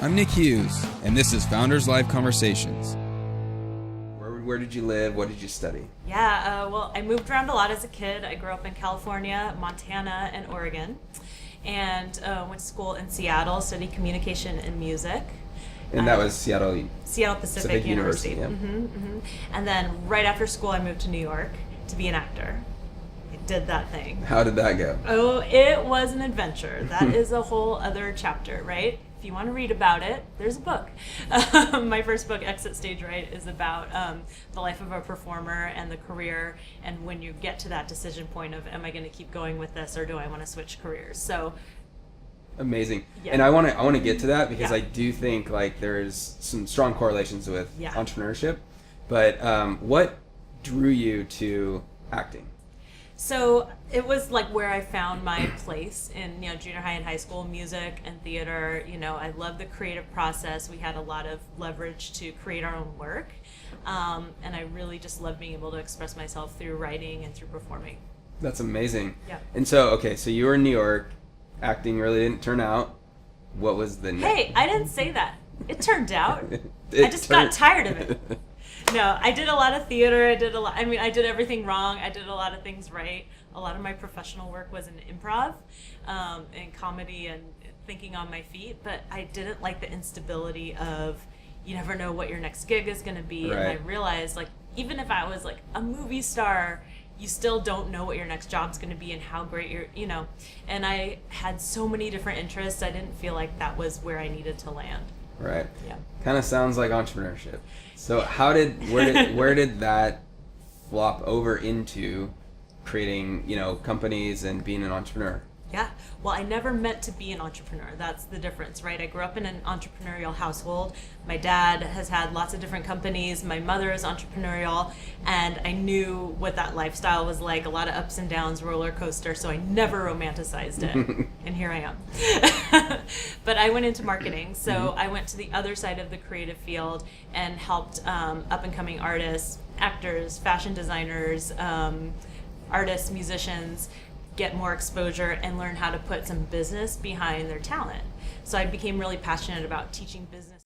I'm Nick Hughes, and this is Founders Live Conversations. Where did you live? What did you study? Yeah, well, I moved around a lot as a kid. I grew up in California, Montana, and Oregon, and went to school in Seattle, studied communication and music. And that was Seattle Pacific University. Yeah. And then right after school, I moved to New York to be an actor. I did that thing. How did that go? Oh, it was an adventure. That is a whole other chapter, right? If you want to read about it, there's a book. My first book, Exit Stage Right, is about the life of a performer and the career, and when you get to that decision point of, am I going to keep going with this or do I want to switch careers? So amazing. Yeah. And I want to get to that because Yeah. I do think like there's some strong correlations with Yeah. entrepreneurship. But what drew you to acting? So it was like where I found my place in, junior high and high school, music and theater. I loved the creative process. We had a lot of leverage to create our own work. And I really just loved being able to express myself through writing and through performing. That's amazing. Yeah. And so you were in New York. Acting really didn't turn out. What was the next? Hey, I didn't say that. It turned out. I just got tired of it. No, I did a lot of theater. I did everything wrong. I did a lot of things right. A lot of my professional work was in improv and comedy and thinking on my feet, but I didn't like the instability of you never know what your next gig is going to be. Right. And I realized, even if I was a movie star, you still don't know what your next job's going to be and how great and I had so many different interests. I didn't feel like that was where I needed to land. Right. Yeah. Kind of sounds like entrepreneurship. So where did that flop over into creating, companies and being an entrepreneur? Yeah. Well, I never meant to be an entrepreneur. That's the difference, right? I grew up in an entrepreneurial household. My dad has had lots of different companies. My mother is entrepreneurial, and I knew what that lifestyle was like, a lot of ups and downs, roller coaster, so I never romanticized it. And here I am. But I went into marketing, so I went to the other side of the creative field and helped up-and-coming artists, actors, fashion designers, artists, musicians, get more exposure and learn how to put some business behind their talent. So I became really passionate about teaching business.